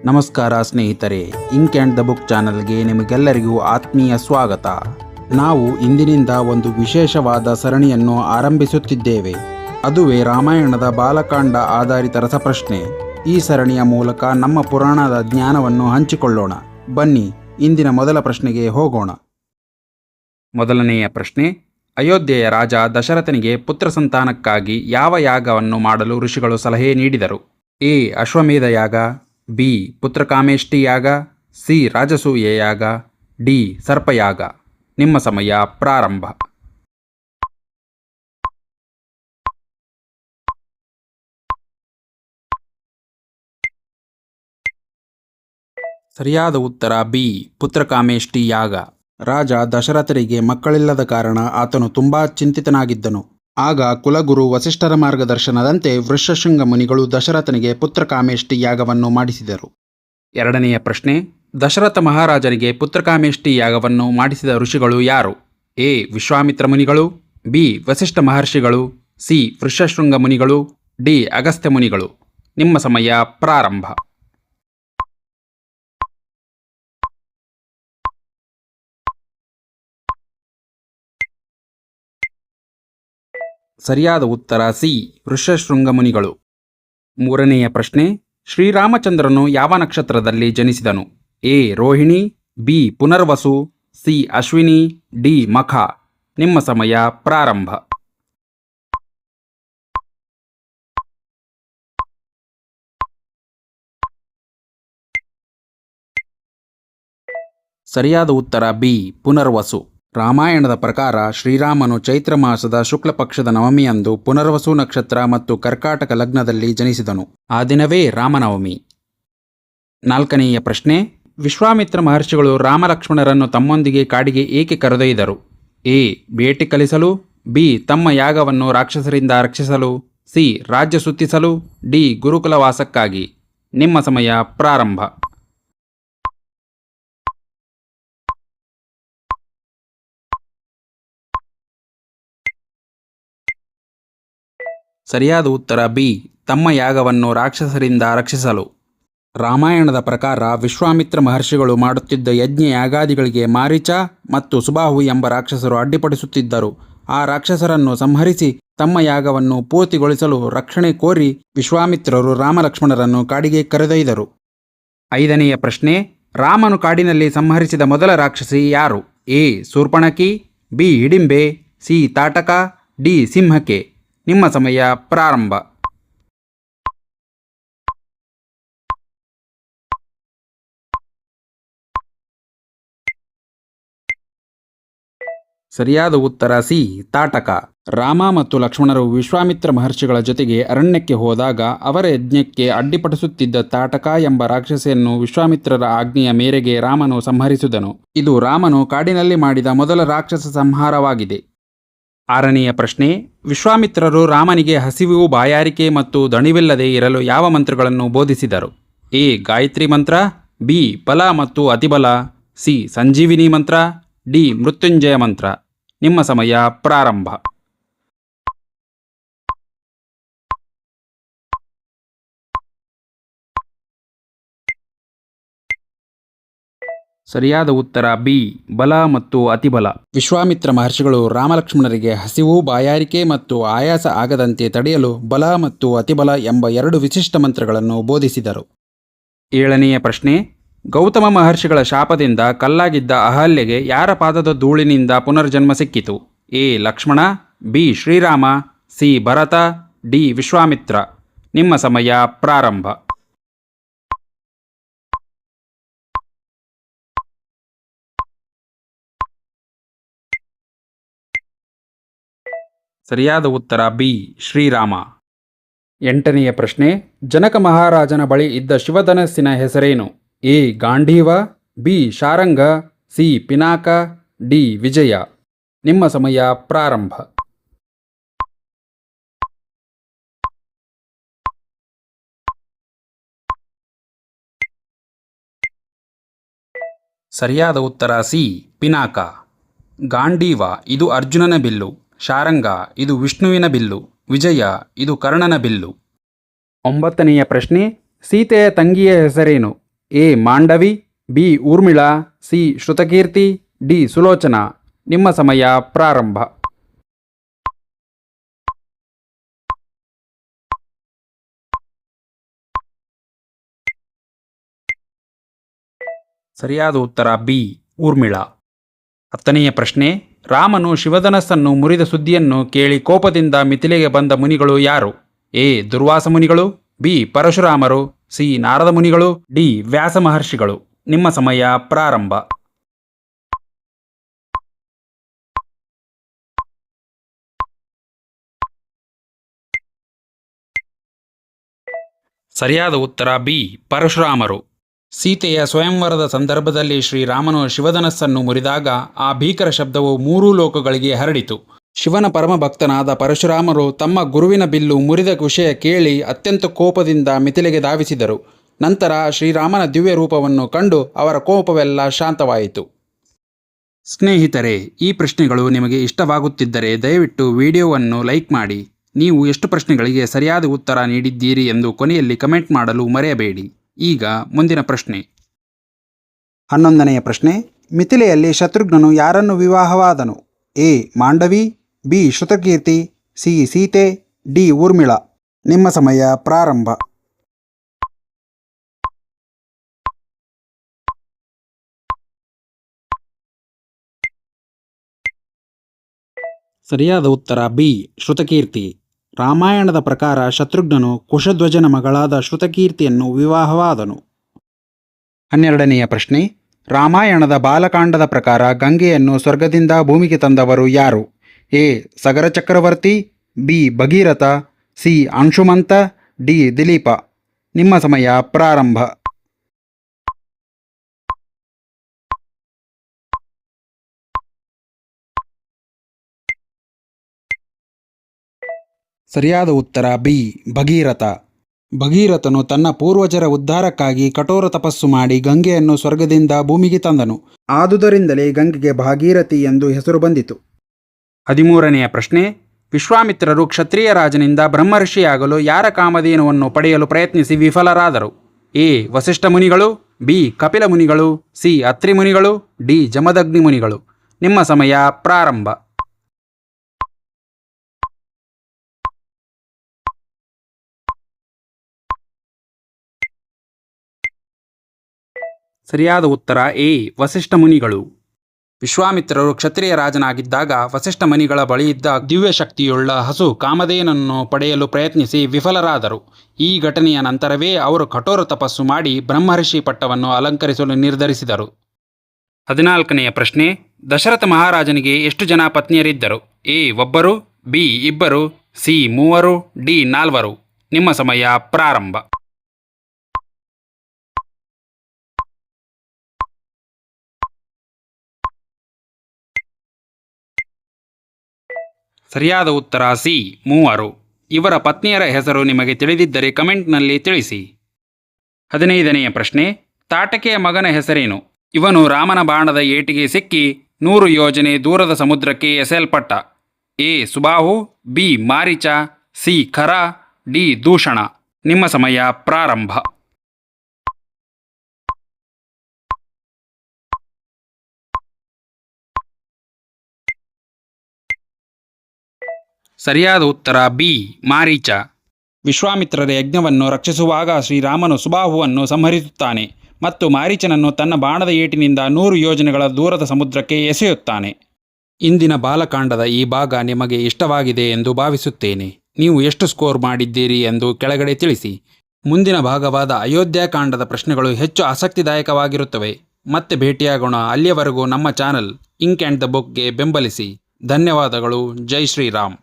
ನಮಸ್ಕಾರ ಸ್ನೇಹಿತರೆ, ink and the book ಚಾನಲ್ಗೆ ನಿಮಗೆಲ್ಲರಿಗೂ ಆತ್ಮೀಯ ಸ್ವಾಗತ. ನಾವು ಇಂದಿನಿಂದ ಒಂದು ವಿಶೇಷವಾದ ಸರಣಿಯನ್ನು ಆರಂಭಿಸುತ್ತಿದ್ದೇವೆ. ಅದುವೇ ರಾಮಾಯಣದ ಬಾಲಕಾಂಡ ಆಧಾರಿತ ರಸಪ್ರಶ್ನೆ. ಈ ಸರಣಿಯ ಮೂಲಕ ನಮ್ಮ ಪುರಾಣದ ಜ್ಞಾನವನ್ನು ಹಂಚಿಕೊಳ್ಳೋಣ. ಬನ್ನಿ, ಇಂದಿನ ಮೊದಲ ಪ್ರಶ್ನೆಗೆ ಹೋಗೋಣ. ಮೊದಲನೆಯ ಪ್ರಶ್ನೆ, ಅಯೋಧ್ಯೆಯ ರಾಜ ದಶರಥನಿಗೆ ಪುತ್ರ ಸಂತಾನಕ್ಕಾಗಿ ಯಾವ ಯಾಗವನ್ನು ಮಾಡಲು ಋಷಿಗಳು ಸಲಹೆ ನೀಡಿದರು? ಎ. ಅಶ್ವಮೇಧ ಯಾಗ, ಬಿ. ಪುತ್ರಕಾಮೇಷ್ಟಿ ಯಾಗ, ಸಿ. ರಾಜಸೂಯ ಯಾಗ, ಡಿ. ಸರ್ಪಯಾಗ. ನಿಮ್ಮ ಸಮಯ ಪ್ರಾರಂಭ. ಸರಿಯಾದ ಉತ್ತರ ಬಿ. ಪುತ್ರಕಾಮೇಷ್ಟಿ ಯಾಗ. ರಾಜ ದಶರಥರಿಗೆ ಮಕ್ಕಳಿಲ್ಲದ ಕಾರಣ ಆತನು ತುಂಬಾ ಚಿಂತಿತನಾಗಿದ್ದನು. ಆಗ ಕುಲಗುರು ವಸಿಷ್ಠರ ಮಾರ್ಗದರ್ಶನದಂತೆ ವೃಷಶೃಂಗ ಮುನಿಗಳು ದಶರಥನಿಗೆ ಪುತ್ರಕಾಮೇಷ್ಟಿ ಯಾಗವನ್ನು ಮಾಡಿಸಿದರು. ಎರಡನೆಯ ಪ್ರಶ್ನೆ, ದಶರಥ ಮಹಾರಾಜನಿಗೆ ಪುತ್ರಕಾಮೇಷ್ಟಿ ಯಾಗವನ್ನು ಮಾಡಿಸಿದ ಋಷಿಗಳು ಯಾರು? ಎ. ವಿಶ್ವಾಮಿತ್ರ ಮುನಿಗಳು, ಬಿ. ವಸಿಷ್ಠ ಮಹರ್ಷಿಗಳು, ಸಿ. ವೃಷಶೃಂಗ ಮುನಿಗಳು, ಡಿ. ಅಗಸ್ತ್ಯ ಮುನಿಗಳು. ನಿಮ್ಮ ಸಮಯ ಪ್ರಾರಂಭ. ಸರಿಯಾದ ಉತ್ತರ ಸಿ. ವೃಷಶೃಂಗ ಮುನಿಗಳು. ಮೂರನೆಯ ಪ್ರಶ್ನೆ, ಶ್ರೀರಾಮಚಂದ್ರನು ಯಾವ ನಕ್ಷತ್ರದಲ್ಲಿ ಜನಿಸಿದನು? A. Rohini, B. Punarvasu, C. Ashwini, D. Makha. ನಿಮ್ಮ ಸಮಯ ಪ್ರಾರಂಭ. ಸರಿಯಾದ ಉತ್ತರ ಬಿ. ಪುನರ್ವಸು. ರಾಮಾಯಣದ ಪ್ರಕಾರ ಶ್ರೀರಾಮನು ಚೈತ್ರ ಮಾಸದ ಶುಕ್ಲ ಪಕ್ಷದ ನವಮಿಯಂದು ಪುನರ್ವಸು ನಕ್ಷತ್ರ ಮತ್ತು ಕರ್ಕಾಟಕ ಲಗ್ನದಲ್ಲಿ ಜನಿಸಿದನು. ಆ ದಿನವೇ ರಾಮನವಮಿ. ನಾಲ್ಕನೆಯ ಪ್ರಶ್ನೆ, ವಿಶ್ವಾಮಿತ್ರ ಮಹರ್ಷಿಗಳು ರಾಮಲಕ್ಷ್ಮಣರನ್ನು ತಮ್ಮೊಂದಿಗೆ ಕಾಡಿಗೆ ಏಕೆ ಕರೆದೊಯ್ದರು? ಎ. ಬೇಟೆ ಕಲಿಸಲು, ಬಿ. ತಮ್ಮ ಯಾಗವನ್ನು ರಾಕ್ಷಸರಿಂದ ರಕ್ಷಿಸಲು, ಸಿ. ರಾಜ್ಯ ಸುತ್ತಿಸಲು, ಡಿ. ಗುರುಕುಲವಾಸಕ್ಕಾಗಿ. ನಿಮ್ಮ ಸಮಯ ಪ್ರಾರಂಭ. ಸರಿಯಾದ ಉತ್ತರ ಬಿ. ತಮ್ಮ ಯಾಗವನ್ನು ರಾಕ್ಷಸರಿಂದ ರಕ್ಷಿಸಲು. ರಾಮಾಯಣದ ಪ್ರಕಾರ ವಿಶ್ವಾಮಿತ್ರ ಮಹರ್ಷಿಗಳು ಮಾಡುತ್ತಿದ್ದ ಯಜ್ಞ ಯಾಗಾದಿಗಳಿಗೆ ಮಾರೀಚ ಮತ್ತು ಸುಬಾಹು ಎಂಬ ರಾಕ್ಷಸರು ಅಡ್ಡಿಪಡಿಸುತ್ತಿದ್ದರು. ಆ ರಾಕ್ಷಸರನ್ನು ಸಂಹರಿಸಿ ತಮ್ಮ ಯಾಗವನ್ನು ಪೂರ್ತಿಗೊಳಿಸಲು ರಕ್ಷಣೆ ಕೋರಿ ವಿಶ್ವಾಮಿತ್ರರು ರಾಮಲಕ್ಷ್ಮಣರನ್ನು ಕಾಡಿಗೆ ಕರೆದೊಯ್ದರು. ಐದನೆಯ ಪ್ರಶ್ನೆ, ರಾಮನು ಕಾಡಿನಲ್ಲಿ ಸಂಹರಿಸಿದ ಮೊದಲ ರಾಕ್ಷಸಿ ಯಾರು? A. Shurpanakhi, B. Hidimbe, C. Tataka, D. ಸಿಂಹಕ್ಕೆ. ನಿಮ್ಮ ಸಮಯ ಪ್ರಾರಂಭ. ಸರಿಯಾದ ಉತ್ತರ ಸಿ. ತಾಟಕ. ರಾಮ ಮತ್ತು ಲಕ್ಷ್ಮಣರು ವಿಶ್ವಾಮಿತ್ರ ಮಹರ್ಷಿಗಳ ಜೊತೆಗೆ ಅರಣ್ಯಕ್ಕೆ ಹೋದಾಗ ಅವರ ಯಜ್ಞಕ್ಕೆ ಅಡ್ಡಿಪಡಿಸುತ್ತಿದ್ದ ತಾಟಕ ಎಂಬ ರಾಕ್ಷಸಿಯನ್ನು ವಿಶ್ವಾಮಿತ್ರರ ಆಜ್ಞೆಯ ಮೇರೆಗೆ ರಾಮನು ಸಂಹರಿಸಿದನು. ಇದು ರಾಮನು ಕಾಡಿನಲ್ಲಿ ಮಾಡಿದ ಮೊದಲ ರಾಕ್ಷಸ ಸಂಹಾರವಾಗಿದೆ. ಆರನೆಯ ಪ್ರಶ್ನೆ, ವಿಶ್ವಾಮಿತ್ರರು ರಾಮನಿಗೆ ಹಸಿವು, ಬಾಯಾರಿಕೆ ಮತ್ತು ದಣಿವಿಲ್ಲದೆ ಇರಲು ಯಾವ ಮಂತ್ರಗಳನ್ನು ಬೋಧಿಸಿದರು? ಎ. ಗಾಯತ್ರಿ ಮಂತ್ರ, ಬಿ. ಬಲ ಮತ್ತು ಅತಿಬಲ, ಸಿ. ಸಂಜೀವಿನಿ ಮಂತ್ರ, ಡಿ. ಮೃತ್ಯುಂಜಯ ಮಂತ್ರ. ನಿಮ್ಮ ಸಮಯ ಪ್ರಾರಂಭ. ಸರಿಯಾದ ಉತ್ತರ ಬಿ. ಬಲ ಮತ್ತು ಅತಿಬಲ. ವಿಶ್ವಾಮಿತ್ರ ಮಹರ್ಷಿಗಳು ರಾಮಲಕ್ಷ್ಮಣರಿಗೆ ಹಸಿವು, ಬಾಯಾರಿಕೆ ಮತ್ತು ಆಯಾಸ ಆಗದಂತೆ ತಡೆಯಲು ಬಲ ಮತ್ತು ಅತಿಬಲ ಎಂಬ 2 ವಿಶಿಷ್ಟ ಮಂತ್ರಗಳನ್ನು ಬೋಧಿಸಿದರು. ಏಳನೆಯ ಪ್ರಶ್ನೆ, ಗೌತಮ ಮಹರ್ಷಿಗಳ ಶಾಪದಿಂದ ಕಲ್ಲಾಗಿದ್ದ ಅಹಲ್ಯೆಗೆ ಯಾರ ಪಾದದ ಧೂಳಿನಿಂದ ಪುನರ್ಜನ್ಮ ಸಿಕ್ಕಿತು? A. Lakshmana, B. Shrirama, C. Bharata, D. Vishwamitra. ನಿಮ್ಮ ಸಮಯ ಪ್ರಾರಂಭ. ಸರಿಯಾದ ಉತ್ತರ ಬಿ. ಶ್ರೀರಾಮ. ಎಂಟನೆಯ ಪ್ರಶ್ನೆ, ಜನಕ ಮಹಾರಾಜನ ಬಳಿ ಇದ್ದ ಶಿವಧನಸ್ಸಿನ ಹೆಸರೇನು? A. Gandiva, B. Sharanga, C. Pinaka, D. Vijaya. ನಿಮ್ಮ ಸಮಯ ಪ್ರಾರಂಭ. ಸರಿಯಾದ ಉತ್ತರ ಸಿ. ಪಿನಾಕ. ಗಾಂಡೀವ ಇದು ಅರ್ಜುನನ ಬಿಲ್ಲು, ಶಾರಂಗ ಇದು ವಿಷ್ಣುವಿನ ಬಿಲ್ಲು, ವಿಜಯ ಇದು ಕರ್ಣನ ಬಿಲ್ಲು. 9ನೆಯ ಪ್ರಶ್ನೆ, ಸೀತೆಯ ತಂಗಿಯ ಹೆಸರೇನು? A Mandavi, B Urmila, C Shrutakirti, D Sulochana. ನಿಮ್ಮ ಸಮಯ ಪ್ರಾರಂಭ. ಸರಿಯಾದ ಉತ್ತರ ಬಿ ಊರ್ಮಿಳಾ. 10ನೆಯ ಪ್ರಶ್ನೆ. ರಾಮನು ಶಿವಧನಸ್ಸನ್ನು ಮುರಿದ ಸುದ್ದಿಯನ್ನು ಕೇಳಿ ಕೋಪದಿಂದ ಮಿಥಿಲೆಗೆ ಬಂದ ಮುನಿಗಳು ಯಾರು? ಎ ದುರ್ವಾಸ ಮುನಿಗಳು, ಬಿ ಪರಶುರಾಮರು, ಸಿ ನಾರದ ಮುನಿಗಳು, ಡಿ ವ್ಯಾಸ ಮಹರ್ಷಿಗಳು. ನಿಮ್ಮ ಸಮಯ ಪ್ರಾರಂಭ. ಸರಿಯಾದ ಉತ್ತರ ಬಿ ಪರಶುರಾಮರು. ಸೀತೆಯ ಸ್ವಯಂವರದ ಸಂದರ್ಭದಲ್ಲಿ ಶ್ರೀರಾಮನು ಶಿವಧನಸ್ಸನ್ನು ಮುರಿದಾಗ ಆ ಭೀಕರ ಶಬ್ದವು 3 ಲೋಕಗಳಿಗೆ ಹರಡಿತು. ಶಿವನ ಪರಮಭಕ್ತನಾದ ಪರಶುರಾಮರು ತಮ್ಮ ಗುರುವಿನ ಬಿಲ್ಲು ಮುರಿದ ವಿಷಯ ಕೇಳಿ ಅತ್ಯಂತ ಕೋಪದಿಂದ ಮಿಥಿಲೆಗೆ ಧಾವಿಸಿದರು. ನಂತರ ಶ್ರೀರಾಮನ ದಿವ್ಯ ರೂಪವನ್ನು ಕಂಡು ಅವರ ಕೋಪವೆಲ್ಲ ಶಾಂತವಾಯಿತು. ಸ್ನೇಹಿತರೆ, ಈ ಪ್ರಶ್ನೆಗಳು ನಿಮಗೆ ಇಷ್ಟವಾಗುತ್ತಿದ್ದರೆ ದಯವಿಟ್ಟು ವಿಡಿಯೋವನ್ನು ಲೈಕ್ ಮಾಡಿ. ನೀವು ಎಷ್ಟು ಪ್ರಶ್ನೆಗಳಿಗೆ ಸರಿಯಾದ ಉತ್ತರ ನೀಡಿದ್ದೀರಿ ಎಂದು ಕೊನೆಯಲ್ಲಿ ಕಮೆಂಟ್ ಮಾಡಲು ಮರೆಯಬೇಡಿ. ಈಗ ಮುಂದಿನ ಪ್ರಶ್ನೆ. 11ನೆಯ ಪ್ರಶ್ನೆ. ಮಿಥಿಲೆಯಲ್ಲಿ ಶತ್ರುಘ್ನನು ಯಾರನ್ನು ವಿವಾಹವಾದನು? A Mandavi, B Shrutakirti, C Seete, D Urmila. ನಿಮ್ಮ ಸಮಯ ಪ್ರಾರಂಭ. ಸರಿಯಾದ ಉತ್ತರ ಬಿ ಶ್ರುತಕೀರ್ತಿ. ರಾಮಾಯಣದ ಪ್ರಕಾರ ಶತ್ರುಘ್ನನು ಕುಶಧ್ವಜನ ಮಗಳಾದ ಶ್ರುತಕೀರ್ತಿಯನ್ನು ವಿವಾಹವಾದನು. 12ನೆಯ ಪ್ರಶ್ನೆ. ರಾಮಾಯಣದ ಬಾಲಕಾಂಡದ ಪ್ರಕಾರ ಗಂಗೆಯನ್ನು ಸ್ವರ್ಗದಿಂದ ಭೂಮಿಗೆ ತಂದವರು ಯಾರು? A Sagara Chakravarti, B Bhagiratha, C Amshumanta, D Dilipa. ನಿಮ್ಮ ಸಮಯ ಪ್ರಾರಂಭ. ಸರಿಯಾದ ಉತ್ತರ ಬಿ ಭಗೀರಥ. ಭಗೀರಥನು ತನ್ನ ಪೂರ್ವಜರ ಉದ್ಧಾರಕ್ಕಾಗಿ ಕಠೋರ ತಪಸ್ಸು ಮಾಡಿ ಗಂಗೆಯನ್ನು ಸ್ವರ್ಗದಿಂದ ಭೂಮಿಗೆ ತಂದನು. ಆದುದರಿಂದಲೇ ಗಂಗೆಗೆ ಭಾಗೀರಥಿ ಎಂದು ಹೆಸರು ಬಂದಿತು. 13ನೆಯ ಪ್ರಶ್ನೆ. ವಿಶ್ವಾಮಿತ್ರರು ಕ್ಷತ್ರಿಯ ರಾಜನಿಂದ ಬ್ರಹ್ಮರ್ಷಿಯಾಗಲು ಯಾರ ಕಾಮಧೇನುವನ್ನು ಪಡೆಯಲು ಪ್ರಯತ್ನಿಸಿ ವಿಫಲರಾದರು? ಎ ವಸಿಷ್ಠ ಮುನಿಗಳು, ಬಿ ಕಪಿಲ ಮುನಿಗಳು, ಸಿ ಅತ್ರಿ ಮುನಿಗಳು, ಡಿ ಜಮದಗ್ನಿ ಮುನಿಗಳು. ನಿಮ್ಮ ಸಮಯ ಪ್ರಾರಂಭ. ಸರಿಯಾದ ಉತ್ತರ ಎ ವಸಿಷ್ಠ ಮುನಿಗಳು. ವಿಶ್ವಾಮಿತ್ರರು ಕ್ಷತ್ರಿಯ ರಾಜನಾಗಿದ್ದಾಗ ವಸಿಷ್ಠ ಮುನಿಗಳ ಬಳಿಯಿದ್ದ ದಿವ್ಯ ಶಕ್ತಿಯುಳ್ಳ ಹಸು ಕಾಮಧೇನನ್ನು ಪಡೆಯಲು ಪ್ರಯತ್ನಿಸಿ ವಿಫಲರಾದರು. ಈ ಘಟನೆಯ ನಂತರವೇ ಅವರು ಕಠೋರ ತಪಸ್ಸು ಮಾಡಿ ಬ್ರಹ್ಮರ್ಷಿ ಪಟ್ಟವನ್ನು ಅಲಂಕರಿಸಲು ನಿರ್ಧರಿಸಿದರು. 14ನೆಯ ಪ್ರಶ್ನೆ. ದಶರಥ ಮಹಾರಾಜನಿಗೆ ಎಷ್ಟು ಜನ ಪತ್ನಿಯರಿದ್ದರು? ಎ ಒಬ್ಬರು, ಬಿ ಇಬ್ಬರು, ಸಿ 3, ಡಿ 4. ನಿಮ್ಮ ಸಮಯ ಪ್ರಾರಂಭ. ಸರಿಯಾದ ಉತ್ತರ ಸಿ 3. ಇವರ ಪತ್ನಿಯರ ಹೆಸರು ನಿಮಗೆ ತಿಳಿದಿದ್ದರೆ ಕಮೆಂಟ್ನಲ್ಲಿ ತಿಳಿಸಿ. 15ನೆಯ ಪ್ರಶ್ನೆ. ತಾಟಕೆಯ ಮಗನ ಹೆಸರೇನು? ಇವನು ರಾಮನ ಬಾಣದ ಏಟಿಗೆ ಸಿಕ್ಕಿ 100 ಯೋಜನೆ ದೂರದ ಸಮುದ್ರಕ್ಕೆ ಎಸೆಯಲ್ಪಟ್ಟ. A Subahu, B Maricha, C Khara, D Dushana. ನಿಮ್ಮ ಸಮಯ ಪ್ರಾರಂಭ. ಸರಿಯಾದ ಉತ್ತರ ಬಿ ಮಾರೀಚ. ವಿಶ್ವಾಮಿತ್ರರ ಯಜ್ಞವನ್ನು ರಕ್ಷಿಸುವಾಗ ಶ್ರೀರಾಮನು ಸುಬಾಹುವನ್ನು ಸಂಹರಿಸುತ್ತಾನೆ ಮತ್ತು ಮಾರೀಚನನ್ನು ತನ್ನ ಬಾಣದ ಏಟಿನಿಂದ 100 ಯೋಜನೆಗಳ ದೂರದ ಸಮುದ್ರಕ್ಕೆ ಎಸೆಯುತ್ತಾನೆ. ಇಂದಿನ ಬಾಲಕಾಂಡದ ಈ ಭಾಗ ನಿಮಗೆ ಇಷ್ಟವಾಗಿದೆ ಎಂದು ಭಾವಿಸುತ್ತೇನೆ. ನೀವು ಎಷ್ಟು ಸ್ಕೋರ್ ಮಾಡಿದ್ದೀರಿ ಎಂದು ಕೆಳಗಡೆ ತಿಳಿಸಿ. ಮುಂದಿನ ಭಾಗವಾದ ಅಯೋಧ್ಯಾಕಾಂಡದ ಪ್ರಶ್ನೆಗಳು ಹೆಚ್ಚು ಆಸಕ್ತಿದಾಯಕವಾಗಿರುತ್ತವೆ. ಮತ್ತೆ ಭೇಟಿಯಾಗೋಣ. ಅಲ್ಲಿಯವರೆಗೂ ನಮ್ಮ ಚಾನಲ್ ಇಂಕ್ ಆ್ಯಂಡ್ ದ ಬುಕ್ಗೆ ಬೆಂಬಲಿಸಿ. ಧನ್ಯವಾದಗಳು. ಜೈ ಶ್ರೀರಾಮ್.